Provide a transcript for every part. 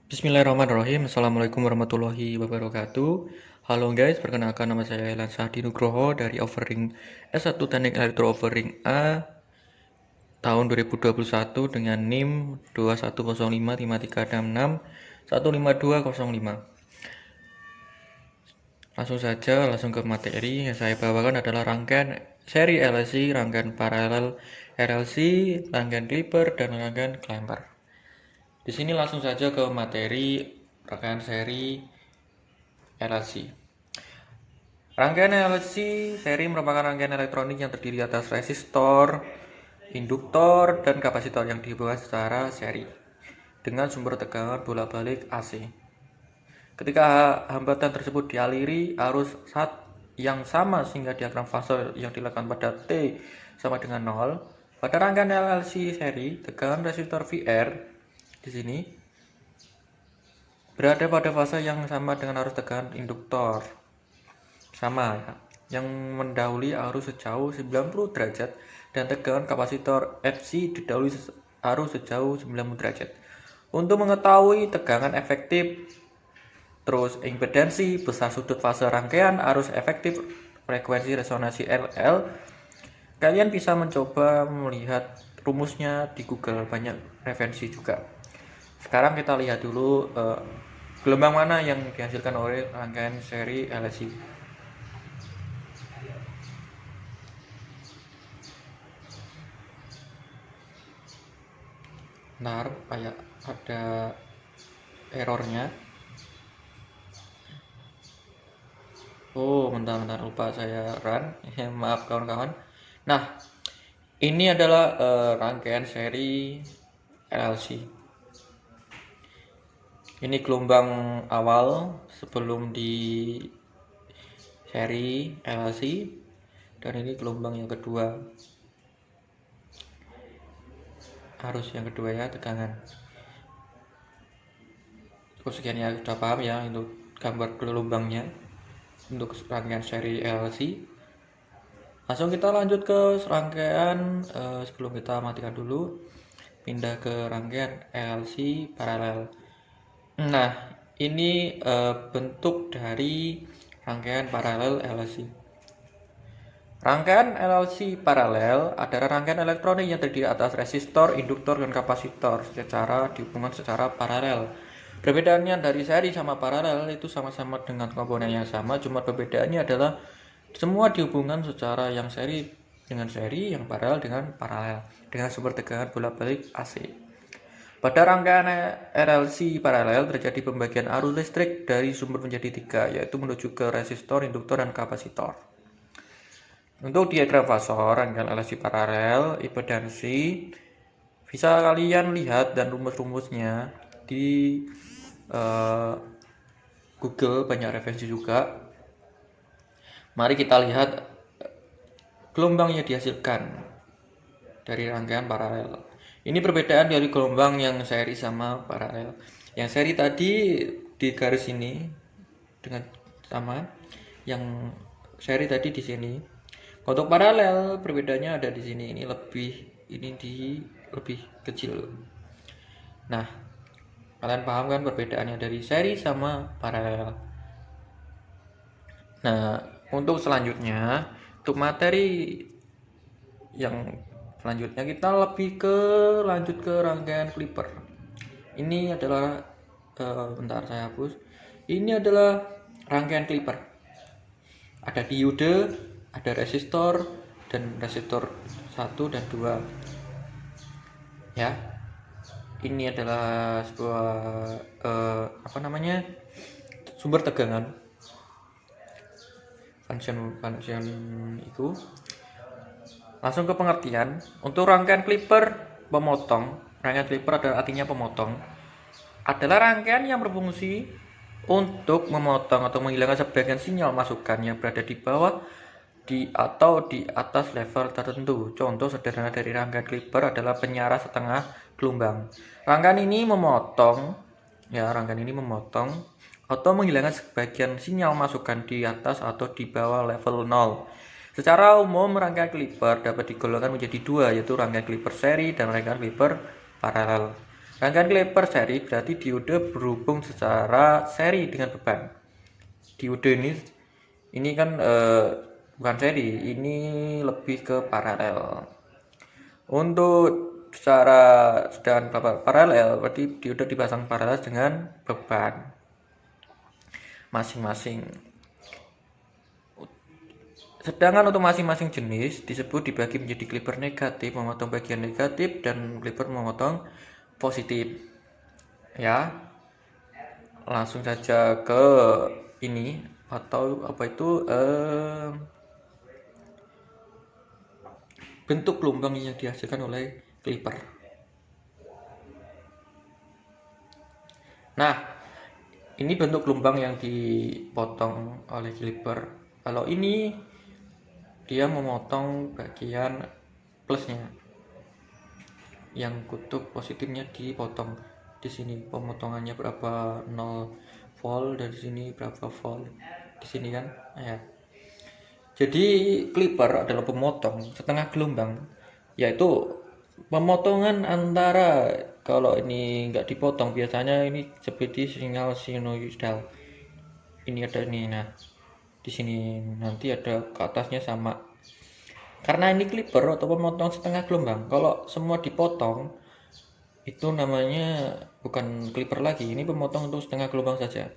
Bismillahirrahmanirrahim. Assalamualaikum warahmatullahi wabarakatuh. Halo guys, perkenalkan nama saya Elan Sahdi Nugroho dari Offering S1 Teknik Elektro Offering A tahun 2021 dengan NIM 21055366152205. Langsung ke materi yang saya bawakan adalah rangkaian seri LLC, rangkaian paralel RLC, rangkaian clipper, dan rangkaian clamper. Di sini langsung saja ke materi rangkaian seri LLC. Rangkaian LLC seri merupakan rangkaian elektronik yang terdiri atas resistor, induktor, dan kapasitor yang dihubungkan secara seri dengan sumber tegangan bolak-balik AC. Ketika hambatan tersebut dialiri arus yang sama sehingga diagram fase yang dilakukan pada T sama dengan 0, pada rangkaian LLC seri tegangan resistor VR di sini berada pada fase yang sama dengan arus tegangan induktor sama ya, yang mendahului arus sejauh 90 derajat dan tegangan kapasitor FC didahului arus sejauh 90 derajat. Untuk mengetahui tegangan efektif, terus impedansi, besar sudut fase rangkaian, arus efektif, frekuensi resonansi LL, kalian bisa mencoba melihat rumusnya di Google, banyak referensi juga. Sekarang kita lihat dulu gelombang mana yang dihasilkan oleh rangkaian seri LLC. Bentar, kayak ada errornya. Oh, bentar, lupa saya run. Maaf kawan-kawan. Nah, ini adalah rangkaian seri LLC. Ini gelombang awal sebelum di seri LLC, dan ini gelombang yang kedua, arus yang kedua ya, tegangan. Cukup sekian ya, sudah paham ya untuk gambar gelombangnya untuk rangkaian seri LLC. Langsung kita lanjut ke rangkaian, sebelum kita matikan dulu, pindah ke rangkaian LLC paralel. Nah, ini bentuk dari rangkaian paralel LLC. Rangkaian LLC paralel adalah rangkaian elektronik yang terdiri atas resistor, induktor, dan kapasitor dihubungkan secara paralel. Perbedaannya dari seri sama paralel itu sama-sama dengan komponen yang sama, cuma perbedaannya adalah semua dihubungkan secara yang seri dengan seri, yang paralel dengan sumber tegangan bolak-balik AC. Pada rangkaian RLC paralel terjadi pembagian arus listrik dari sumber menjadi 3, yaitu menuju ke resistor, induktor, dan kapasitor. Untuk diagram fase rangkaian LLC paralel, impedansi bisa kalian lihat dan rumus-rumusnya di Google, banyak referensi juga. Mari kita lihat gelombang yang dihasilkan dari rangkaian paralel. Ini perbedaan dari gelombang yang seri sama paralel. Yang seri tadi di garis ini dengan sama, yang seri tadi di sini. Untuk paralel perbedaannya ada di sini, ini lebih kecil. Nah, kalian paham kan perbedaannya dari seri sama paralel. Nah, untuk selanjutnya, untuk materi yang selanjutnya kita lanjut ke rangkaian clipper. Ini adalah bentar saya hapus. Ini adalah rangkaian clipper. Ada diode, ada resistor, dan resistor 1 dan 2. Ya. Ini adalah sebuah sumber tegangan. Function itu. Langsung ke pengertian. Untuk rangkaian clipper pemotong, rangkaian clipper adalah artinya pemotong, adalah rangkaian yang berfungsi untuk memotong atau menghilangkan sebagian sinyal masukan yang berada di bawah atau di atas level tertentu. Contoh sederhana dari rangkaian clipper adalah penyaras setengah gelombang. Rangkaian ini memotong atau menghilangkan sebagian sinyal masukan di atas atau di bawah level 0. Secara umum rangkaian clipper dapat digolongkan menjadi dua, yaitu rangkaian clipper seri dan rangkaian clipper paralel. Rangkaian Klepper seri berarti diode berhubung secara seri dengan beban. Diode ini kan bukan seri, ini lebih ke paralel. Untuk secara sedangkan paralel berarti diode dipasang paralel dengan beban masing-masing. Sedangkan untuk masing-masing jenis disebut dibagi menjadi klipper negatif memotong bagian negatif dan klipper memotong positif. Ya, langsung saja ke ini atau apa itu bentuk gelombang yang dihasilkan oleh klipper. Nah, ini bentuk gelombang yang dipotong oleh klipper. Kalau ini dia memotong bagian plusnya, yang kutub positifnya dipotong. Di sini pemotongannya berapa 0 volt, dari sini berapa volt di sini kan ya. Jadi klipper adalah pemotong setengah gelombang, yaitu pemotongan antara, kalau ini nggak dipotong biasanya ini seperti sinyal sinusoidal. Ini ada ini, nah di sini nanti ada ke atasnya sama. Karena ini klipper atau pemotong setengah gelombang, kalau semua dipotong itu namanya bukan klipper lagi, ini pemotong untuk setengah gelombang saja.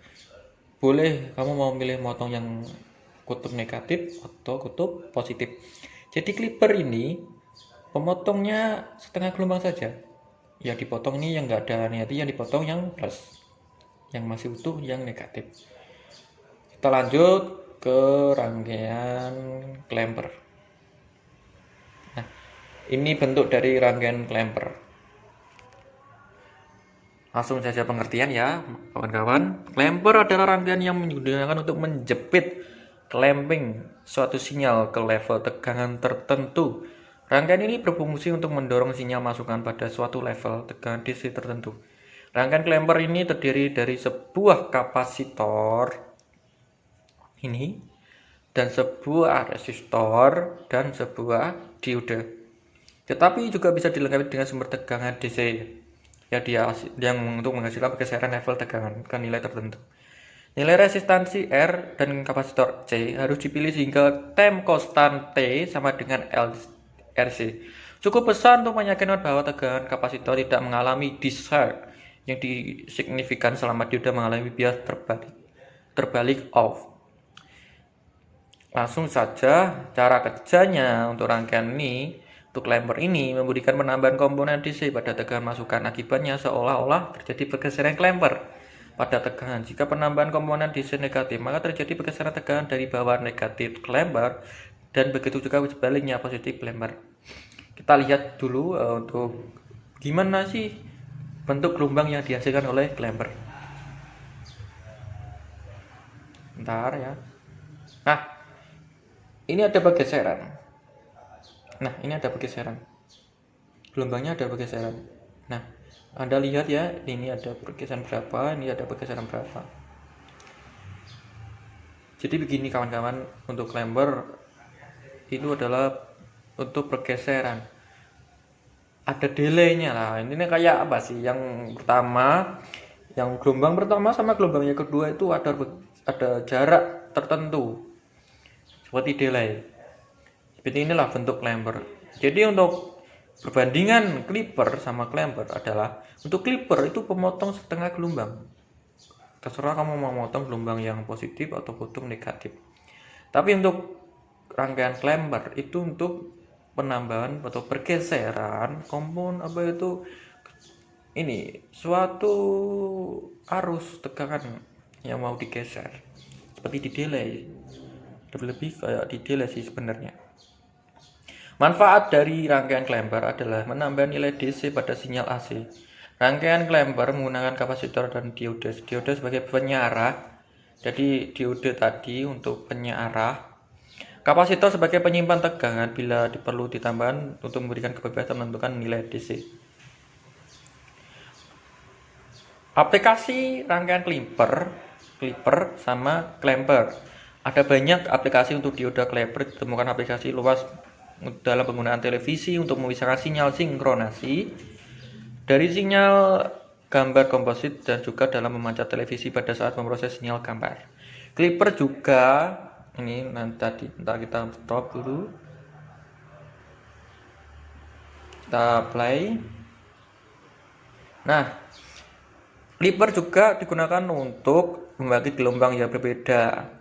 Boleh kamu mau milih motong yang kutub negatif atau kutub positif. Jadi klipper ini pemotongnya setengah gelombang saja. Yang dipotong ini yang enggak ada niatnya, yang dipotong yang plus, yang masih utuh yang negatif. Kita lanjut ke rangkaian clamper. Nah, ini bentuk dari rangkaian clamper. Langsung saja pengertian ya kawan-kawan. Clamper adalah rangkaian yang digunakan untuk menjepit clamping suatu sinyal ke level tegangan tertentu. Rangkaian ini berfungsi untuk mendorong sinyal masukan pada suatu level tegangan DC tertentu. Rangkaian clamper ini terdiri dari sebuah kapasitor ini dan sebuah resistor dan sebuah diode. Tetapi juga bisa dilengkapi dengan sumber tegangan DC yang untuk menghasilkan pergeseran level tegangan ke nilai tertentu. Nilai resistansi R dan kapasitor C harus dipilih sehingga time konstan T sama dengan RC. Cukup besar untuk meyakinkan bahwa tegangan kapasitor tidak mengalami discharge yang signifikan selama diode mengalami bias terbalik off. Langsung saja cara kerjanya untuk rangkaian ini. Untuk clamper ini memberikan penambahan komponen DC pada tegangan masukan, akibatnya seolah-olah terjadi pergeseran clamper pada tegangan. Jika penambahan komponen DC negatif, maka terjadi pergeseran tegangan dari bawah negatif clamper, dan begitu juga sebaliknya positif clamper. Kita lihat dulu untuk gimana sih bentuk gelombang yang dihasilkan oleh clamper. Bentar ya. Nah, ini ada pergeseran. Nah, ini ada pergeseran. Gelombangnya ada pergeseran. Nah, Anda lihat ya, ini ada pergeseran berapa, ini ada pergeseran berapa. Jadi begini kawan-kawan, untuk clamper itu adalah untuk pergeseran. Ada delaynya lah. Ini kayak apa sih? Yang pertama, yang gelombang pertama sama gelombang yang kedua itu ada jarak tertentu. Seperti delay. Seperti inilah bentuk clamper. Jadi untuk perbandingan clipper sama clamper adalah, untuk clipper itu pemotong setengah gelombang. Terserah kamu mau memotong gelombang yang positif atau kutub negatif. Tapi untuk rangkaian clamper itu untuk penambahan atau pergeseran komponen ini suatu arus tegangan yang mau digeser, seperti di delay. Lebih kayak di delay sih sebenarnya. Manfaat dari rangkaian clamper adalah menambah nilai DC pada sinyal AC. Rangkaian clamper menggunakan kapasitor dan diode. Diode sebagai penyarah. Jadi diode tadi untuk penyarah. Kapasitor sebagai penyimpan tegangan bila perlu ditambahkan untuk memberikan kebebasan menentukan nilai DC. Aplikasi rangkaian clipper sama clamper. Ada banyak aplikasi untuk diode clamper, ditemukan aplikasi luas dalam penggunaan televisi untuk memisahkan sinyal sinkronasi dari sinyal gambar komposit dan juga dalam memancar televisi pada saat memproses sinyal gambar. Clipper juga ini nanti kita stop dulu. Kita play. Nah, clipper juga digunakan untuk membagi gelombang yang berbeda,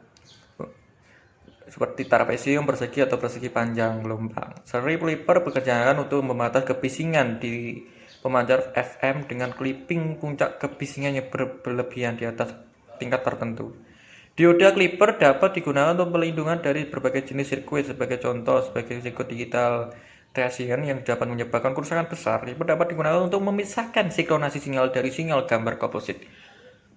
seperti trapesium, persegi atau persegi panjang gelombang. Seri clipper bekerja untuk membatas kebisingan di pemancar FM dengan clipping puncak kebisingan yang berlebihan di atas tingkat tertentu. Dioda clipper dapat digunakan untuk pelindungan dari berbagai jenis sirkuit. Sebagai contoh, sebagai sirkuit digital Thracian yang dapat menyebabkan kerusakan besar, clipper dapat digunakan untuk memisahkan sinkronasi sinyal dari sinyal gambar komposit.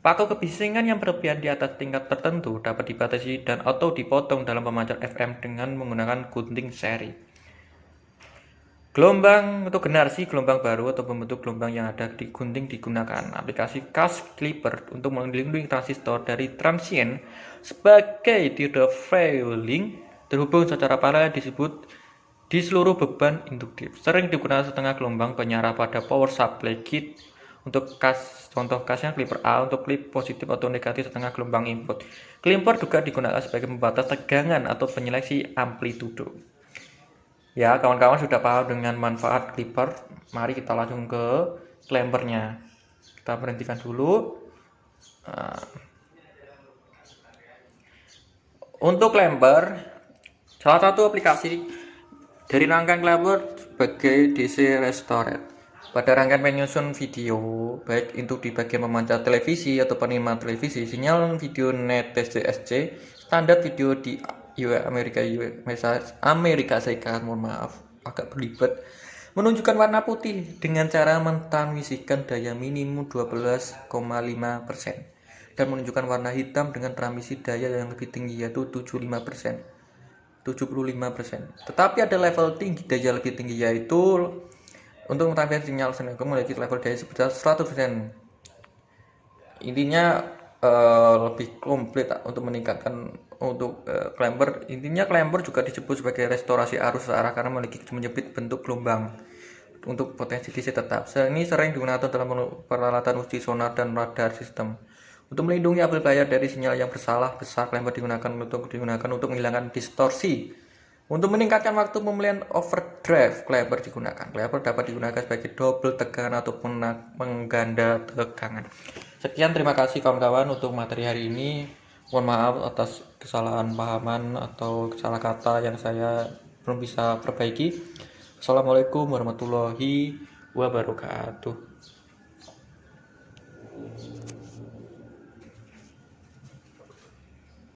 Paku kebisingan yang berlebihan di atas tingkat tertentu dapat dibatasi dan atau dipotong dalam pemancar FM dengan menggunakan gunting seri. Gelombang untuk generasi gelombang baru atau pembentuk gelombang yang ada di gunting digunakan. Aplikasi Cast Clipper untuk melindungi transistor dari transient sebagai diode Freiling terhubung secara paralel disebut di seluruh beban induktif. Sering digunakan setengah gelombang penyarah pada power supply kit. Untuk contoh kasnya clipper A untuk klip positif atau negatif setengah gelombang input. Clipper juga digunakan sebagai pembatas tegangan atau penyeleksi amplitudo. Ya, kawan-kawan sudah paham dengan manfaat clipper. Mari kita langsung ke clampernya. Kita berhentikan dulu. Untuk clamper, salah satu aplikasi dari rangkaian clamper sebagai DC Restored. Pada rangkaian penyusun video, baik itu di bagian pemancar televisi atau penerima televisi, sinyal video NTSC, standar video di Amerika Serikat, mohon maaf, agak berlibat, menunjukkan warna putih dengan cara mentransmisikan daya minimum 12,5% dan menunjukkan warna hitam dengan transmisi daya yang lebih tinggi yaitu 75%. Tetapi ada level tinggi daya lebih tinggi yaitu untuk mentransfer sinyal sinyal memiliki level daya sebesar 100%. Intinya lebih komplit untuk meningkatkan untuk clamper. Intinya clamper juga disebut sebagai restorasi arus searah karena memiliki menyebut bentuk gelombang untuk potensi DC tetap. Ini sering digunakan dalam peralatan uji sonar dan radar sistem. Untuk melindungi amplifier dari sinyal yang bersalah besar, clamper digunakan untuk menghilangkan distorsi. Untuk meningkatkan waktu pemilihan overdrive, clamper digunakan. Clamper dapat digunakan sebagai double tegangan ataupun mengganda tegangan. Sekian, terima kasih kawan-kawan untuk materi hari ini. Mohon maaf atas kesalahan pahaman atau salah kata yang saya belum bisa perbaiki. Assalamualaikum warahmatullahi wabarakatuh.